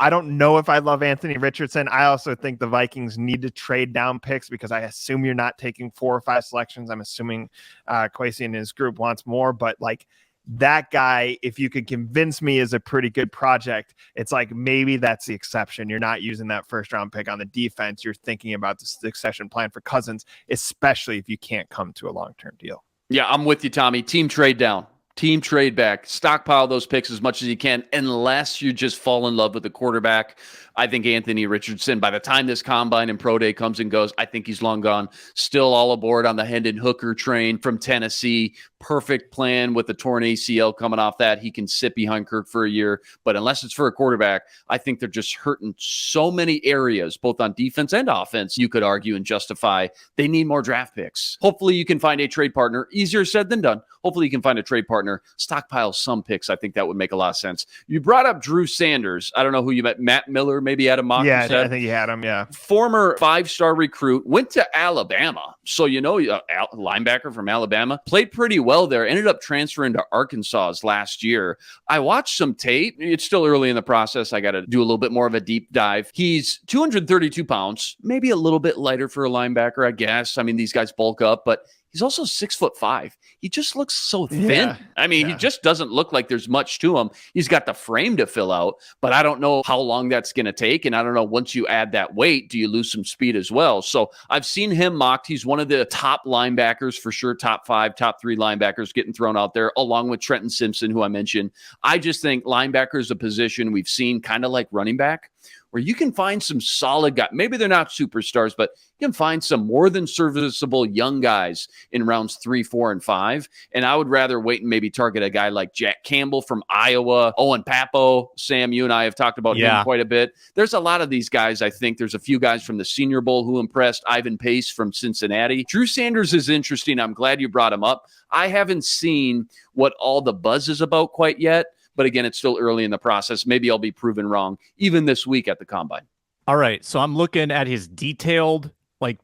I don't know if I love Anthony Richardson. I also think the Vikings need to trade down picks because I assume you're not taking 4 or 5 selections. I'm assuming Kwesi and his group wants more, but like that guy, if you could convince me is a pretty good project, it's like maybe that's the exception. You're not using that first round pick on the defense. You're thinking about the succession plan for Cousins, especially if you can't come to a long-term deal. Yeah, I'm with you, Tommy. Team trade down. Team trade back, stockpile those picks as much as you can, unless you just fall in love with the quarterback. I think Anthony Richardson, by the time this combine and pro day comes and goes, I think he's long gone. Still all aboard on the Hendon Hooker train from Tennessee. Perfect plan with the torn ACL coming off that. He can sit behind Kirk for a year. But unless it's for a quarterback, I think they're just hurting so many areas, both on defense and offense, you could argue and justify. They need more draft picks. Hopefully you can find a trade partner. Easier said than done. Hopefully you can find a trade partner. Stockpile some picks. I think that would make a lot of sense. You brought up Drew Sanders. I don't know who you met. Matt Miller maybe had a mock. Yeah, I think you had him, yeah. Former 5-star recruit, went to Alabama. So, linebacker from Alabama. Played pretty well there. Ended up transferring to Arkansas last year. I watched some tape. It's still early in the process. I got to do a little bit more of a deep dive. He's 232 pounds. Maybe a little bit lighter for a linebacker, I guess. I mean, these guys bulk up, but he's also 6'5". He just looks so thin. Yeah. He just doesn't look like there's much to him. He's got the frame to fill out, but I don't know how long that's going to take. And I don't know, once you add that weight, do you lose some speed as well? So I've seen him mocked. He's one of the top linebackers for sure. Top 5, top 3 linebackers getting thrown out there, along with Trenton Simpson, who I mentioned. I just think linebacker is a position we've seen kind of like running back, where you can find some solid guys. Maybe they're not superstars, but you can find some more than serviceable young guys in rounds 3, 4, and 5. And I would rather wait and maybe target a guy like Jack Campbell from Iowa, Owen Papo. Sam, you and I have talked about him quite a bit. There's a lot of these guys. I think there's a few guys from the Senior Bowl who impressed. Ivan Pace from Cincinnati. Drew Sanders is interesting. I'm glad you brought him up. I haven't seen what all the buzz is about quite yet. But again, it's still early in the process. Maybe I'll be proven wrong even this week at the Combine. All right. So I'm looking at his detailed like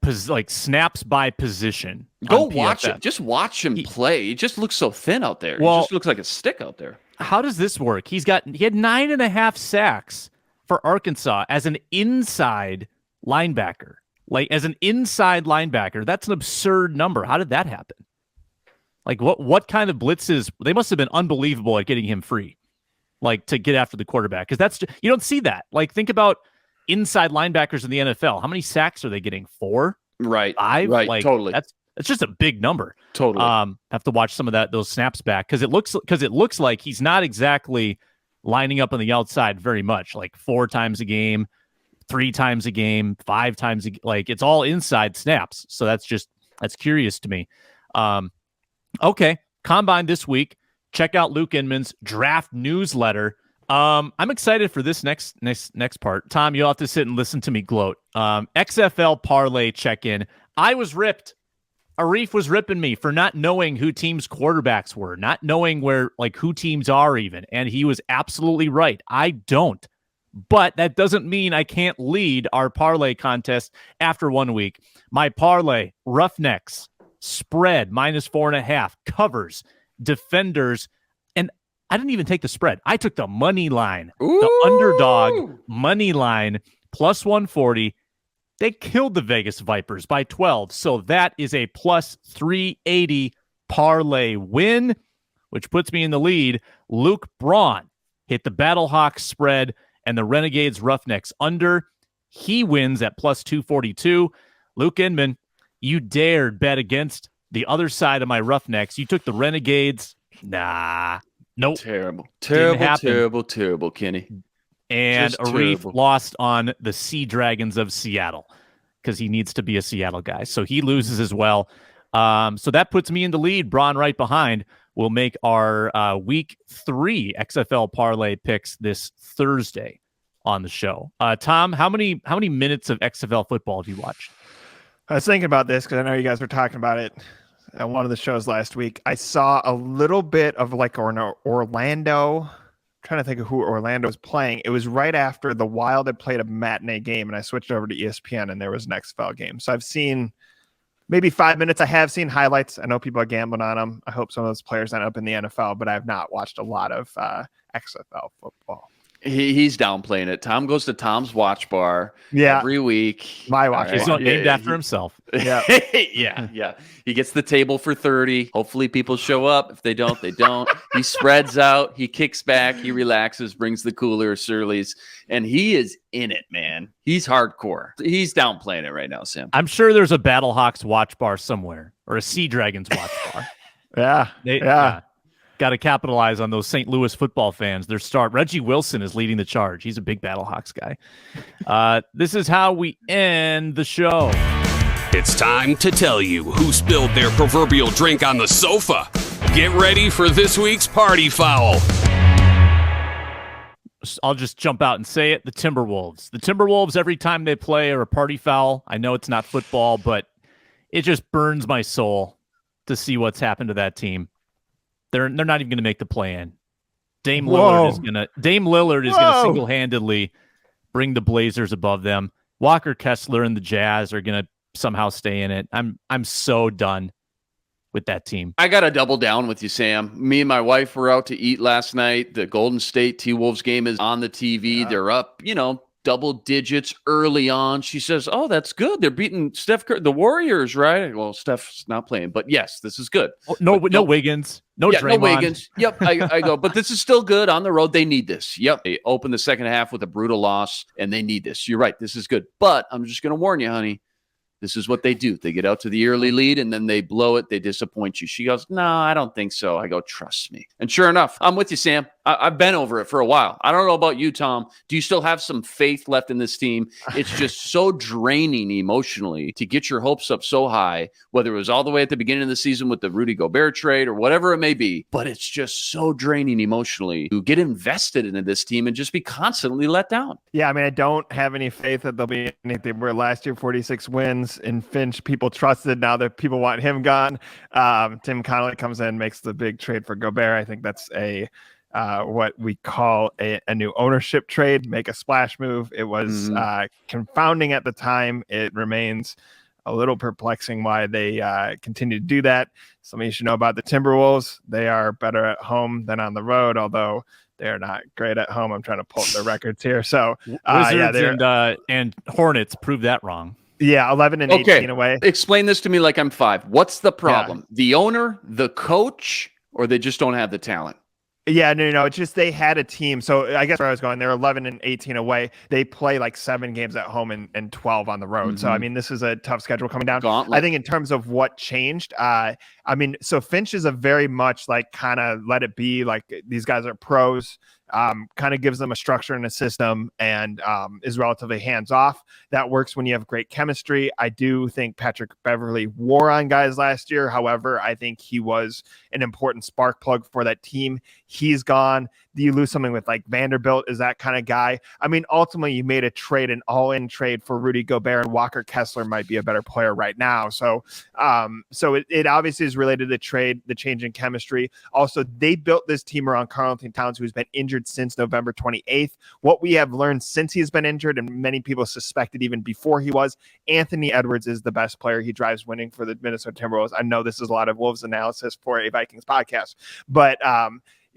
snaps by position. Go watch it. Just watch him play. He just looks so thin out there. He just looks like a stick out there. How does this work? He had 9.5 sacks for Arkansas as an inside linebacker. Like as an inside linebacker, that's an absurd number. How did that happen? Like what kind of blitzes? They must have been unbelievable at getting him free, like to get after the quarterback. Because you don't see that. Like think about inside linebackers in the NFL. How many sacks are they getting? 4, right? 5, right? Like, totally. That's just a big number. Totally. Have to watch some of those snaps back because it looks like he's not exactly lining up on the outside very much. Like 4 times a game, 3 times a game, 5 times like it's all inside snaps. So that's curious to me. Okay, Combine this week. Check out Luke Inman's draft newsletter. I'm excited for this next part. Tom, you'll have to sit and listen to me gloat. XFL parlay check-in. I was ripped. Arif was ripping me for not knowing who teams' quarterbacks were, not knowing who teams are even, and he was absolutely right. I don't. But that doesn't mean I can't lead our parlay contest after 1 week. My parlay, Roughnecks, spread, -4.5, covers, defenders, and I didn't even take the spread. I took the money line, the underdog money line, +140. They killed the Vegas Vipers by 12. So that is a +380 parlay win, which puts me in the lead. Luke Braun hit the Battlehawks spread and the Renegades Roughnecks under. He wins at +242. Luke Inman, you dared bet against the other side of my Roughnecks. You took the Renegades. Nah. Nope. Terrible, Kenny. And Just Arif terrible. lost on the Sea Dragons of Seattle because he needs to be a Seattle guy. So he loses as well. So that puts me in the lead. Braun right behind. We'll make our week 3 XFL parlay picks this Thursday on the show. Tom, how many minutes of XFL football have you watched? I was thinking about this because I know you guys were talking about it on one of the shows last week. I saw a little bit of like Orlando. I'm trying to think of who Orlando was playing. It was right after the Wild had played a matinee game, and I switched over to ESPN, and there was an XFL game. So I've seen maybe 5 minutes. I have seen highlights. I know people are gambling on them. I hope some of those players end up in the NFL, but I have not watched a lot of XFL football. He's downplaying it. Tom goes to Tom's Watch Bar every week. My watch He's bar. named after himself. Yeah. yeah. He gets the table for 30. Hopefully people show up. If they don't, they don't. He spreads out. He kicks back. He relaxes, brings the cooler, Surly's, and he is in it, man. He's hardcore. He's downplaying it right now, Sam. I'm sure there's a Battlehawks watch bar somewhere or a Sea Dragons watch bar. Yeah. Got to capitalize on those St. Louis football fans. Their star, Reggie Wilson, is leading the charge. He's a big Battlehawks guy. This is how we end the show. It's time to tell you who spilled their proverbial drink on the sofa. Get ready for this week's party foul. I'll just jump out and say it. The Timberwolves. The Timberwolves, every time they play, are a party foul. I know it's not football, but it just burns my soul to see what's happened to that team. They're not even going to make the play-in. Dame Lillard is going to single-handedly bring the Blazers above them. Walker Kessler and the Jazz are going to somehow stay in it. I'm so done with that team. I got to double down with you, Sam. Me and my wife were out to eat last night. The Golden State T-Wolves game is on the TV. Yeah. They're up, double digits early on. She says, "Oh, that's good. They're beating Steph Curry, the Warriors, right?" Well, Steph's not playing, but yes, this is good. No Wiggins, no Draymond. No Wiggins. Yep, I go, but this is still good on the road. They need this. Yep, they open the second half with a brutal loss, and they need this. You're right. This is good, but I'm just going to warn you, honey. This is what they do. They get out to the early lead, and then they blow it. They disappoint you. She goes, "No, I don't think so." I go, "Trust me." And sure enough, I'm with you, Sam. I've been over it for a while. I don't know about you, Tom. Do you still have some faith left in this team? It's just so draining emotionally to get your hopes up so high, whether it was all the way at the beginning of the season with the Rudy Gobert trade or whatever it may be. But it's just so draining emotionally to get invested into this team and just be constantly let down. Yeah, I mean, I don't have any faith that there'll be anything. Where last year, 46 wins, and Finch, people trusted. Now that people want him gone, Tim Connolly comes in, makes the big trade for Gobert. I think that's what we call a new ownership trade, make a splash move. It was confounding at the time. It remains a little perplexing why they continue to do that. Something you should know about the Timberwolves: they are better at home than on the road, although they're not great at home. I'm trying to pull up their records here. So Wizards and Hornets prove that wrong. Yeah, 11 and 18 away. Explain this to me like I'm 5. What's the problem? Yeah. The owner, the coach, or they just don't have the talent? Yeah, no. It's just they had a team. So I guess where I was going, they're 11 and 18 away. They play like 7 games at home and 12 on the road. Mm-hmm. So, I mean, this is a tough schedule coming down. Gauntlet. I think in terms of what changed, so Finch is a very much like kind of let it be. Like these guys are pros. Kind of gives them a structure and a system, and is relatively hands-off. That works when you have great chemistry. I do think Patrick Beverley wore on guys last year. However, I think he was an important spark plug for that team. He's gone. you lose something with like Vanderbilt is that kind of guy. I mean, ultimately you made a trade, an all-in trade for Rudy Gobert, and Walker Kessler might be a better player right now. So it obviously is related to the trade, the change in chemistry. Also, they built this team around Karl-Anthony Towns, who's been injured since November 28th. What we have learned since he's been injured, and many people suspected even before he was, Anthony Edwards is the best player. He drives winning for the Minnesota Timberwolves. I know this is a lot of Wolves analysis for a Vikings podcast, but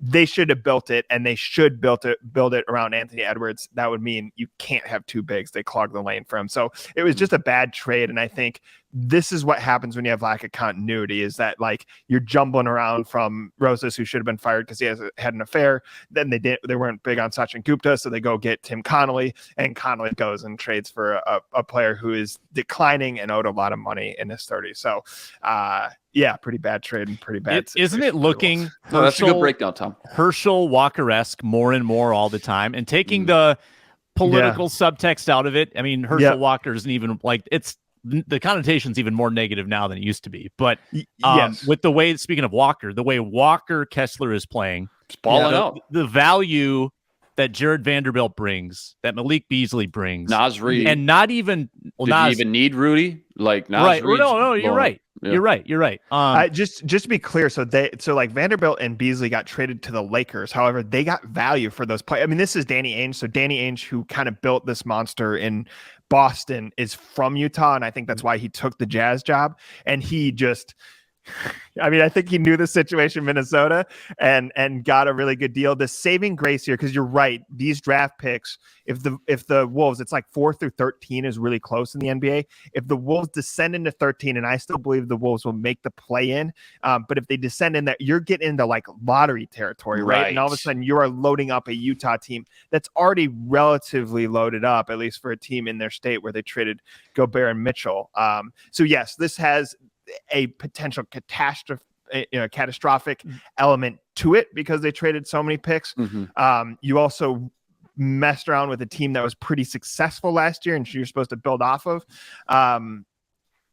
they should have built it, and they should build it around Anthony Edwards. That would mean you can't have two bigs. They clog the lane for him. So it was just a bad trade, and I think this is what happens when you have lack of continuity, is that like you're jumbling around from Rosas, who should have been fired because he had an affair. Then they weren't big on Sachin Gupta, so they go get Tim Connolly, and Connolly goes and trades for a player who is declining and owed a lot of money in his 30s. So yeah, pretty bad trade and pretty bad. Isn't it looking that's a good breakdown, Tom? Herschel Walker-esque more and more all the time, and taking the political subtext out of it. I mean, Herschel Walker isn't even like, it's the connotation's even more negative now than it used to be. But with the way, speaking of Walker, the way Walker Kessler is playing, it's balling out. The value that Jared Vanderbilt brings, that Malik Beasley brings, Naz Reid, and not even did you even need Rudy? Like Naz right? Reid's No, you're right. Yeah. You're right. Just to be clear, so like Vanderbilt and Beasley got traded to the Lakers. However, they got value for those players. I mean, this is Danny Ainge. So Danny Ainge, who kind of built this monster in Boston, is from Utah, and I think that's why he took the Jazz job. And he just, I mean, I think he knew the situation in Minnesota and got a really good deal. The saving grace here, because you're right, these draft picks, if the Wolves, it's like 4 through 13 is really close in the NBA. If the Wolves descend into 13, and I still believe the Wolves will make the play in, but if they descend in that, you're getting into like lottery territory, right? And all of a sudden you are loading up a Utah team that's already relatively loaded up, at least for a team in their state where they traded Gobert and Mitchell. So yes, this has a potential catastrophic element to it because they traded so many picks. You also messed around with a team that was pretty successful last year, and you're supposed to build off of.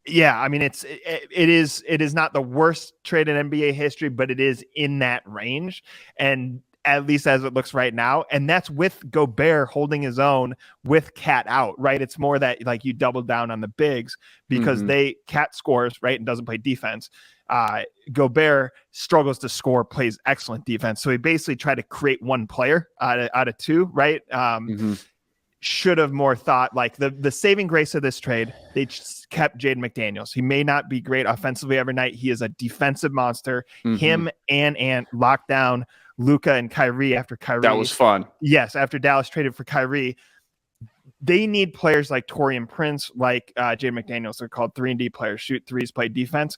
Yeah, I mean, it is not the worst trade in NBA history, but it is in that range, and at least as it looks right now. And that's with Gobert holding his own with Cat out, right? It's more that like you double down on the bigs because Cat scores, right, and doesn't play defense. Gobert struggles to score, plays excellent defense. So he basically tried to create one player out of two, right? Should have more thought. Like the saving grace of this trade, they just kept Jaden McDaniels. He may not be great offensively every night. He is a defensive monster. Him and Ant locked down Luka and Kyrie after Kyrie. That was fun. Yes, after Dallas traded for Kyrie. They need players like Taurean Prince, like Jaden McDaniels. They're called 3-and-D players, shoot threes, play defense.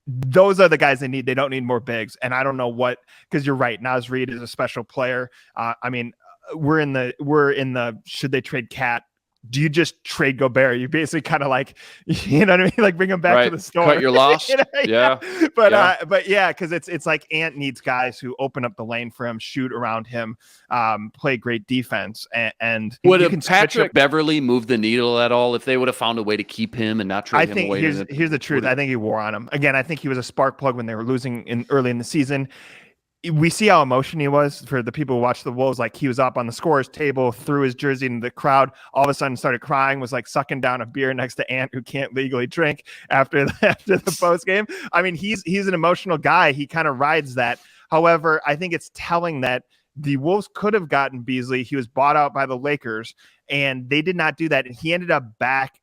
Those are the guys they need. They don't need more bigs. And I don't know what, because you're right. Naz Reid is a special player. I mean, we're in the should they trade Cat? Do you just trade Gobert? You basically kind of like, you know what I mean? Like bring him back to the store. Cut your loss. Yeah. But yeah, because it's like Ant needs guys who open up the lane for him, shoot around him, play great defense. And would have Patrick Beverly moved the needle at all if they would have found a way to keep him and not trade him away? Here's the truth. I think he wore on him. Again, I think he was a spark plug when they were losing early in the season. We see how emotional he was for the people who watch the Wolves. Like he was up on the scorer's table, threw his jersey into the crowd, all of a sudden started crying, was like sucking down a beer next to Ant, who can't legally drink after the post game. I mean, he's an emotional guy. He kind of rides that. However, I think it's telling that the Wolves could have gotten Beasley. He was bought out by the Lakers, and they did not do that. And he ended up back.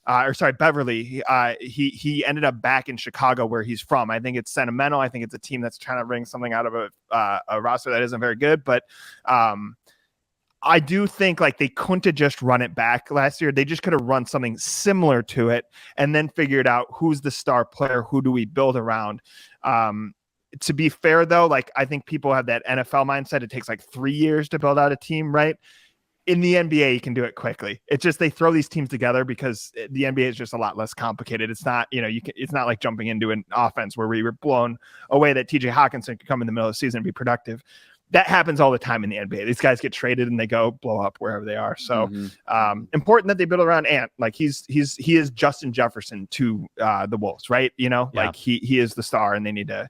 Beverly. He ended up back in Chicago, where he's from. I think it's sentimental. I think it's a team that's trying to bring something out of a roster that isn't very good. But I do think like they couldn't have just run it back last year. They just could have run something similar to it and then figured out who's the star player, who do we build around. To be fair, though, like I think people have that NFL mindset. It takes like 3 years to build out a team, right? In the NBA, you can do it quickly. It's just they throw these teams together because the NBA is just a lot less complicated. It's not, it's not like jumping into an offense where we were blown away that TJ Hawkinson could come in the middle of the season and be productive. That happens all the time in the NBA. These guys get traded and they go blow up wherever they are. So important that they build around Ant. Like he is Justin Jefferson to the Wolves, right? Like he is the star, and they need to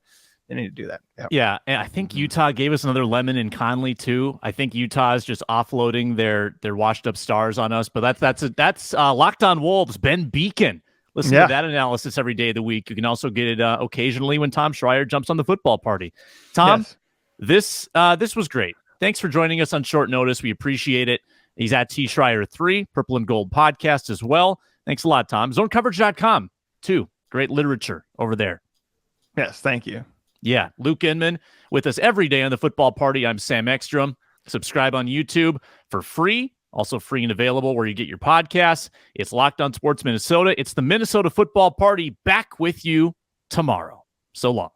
They need to do that. Yep. Yeah, and I think Utah gave us another lemon in Conley too. I think Utah is just offloading their washed up stars on us. But that's Locked On Wolves, Ben Beacon. Listen to that analysis every day of the week. You can also get it occasionally when Tom Schreier jumps on the football party. Tom, this was great. Thanks for joining us on short notice. We appreciate it. He's at T Schreier 3, Purple and Gold podcast as well. Thanks a lot, Tom. Zonecoverage.com too. Great literature over there. Yes, thank you. Yeah, Luke Inman with us every day on the football party. I'm Sam Ekstrom. Subscribe on YouTube for free. Also free and available where you get your podcasts. It's Locked On Sports Minnesota. It's the Minnesota Football Party back with you tomorrow. So long.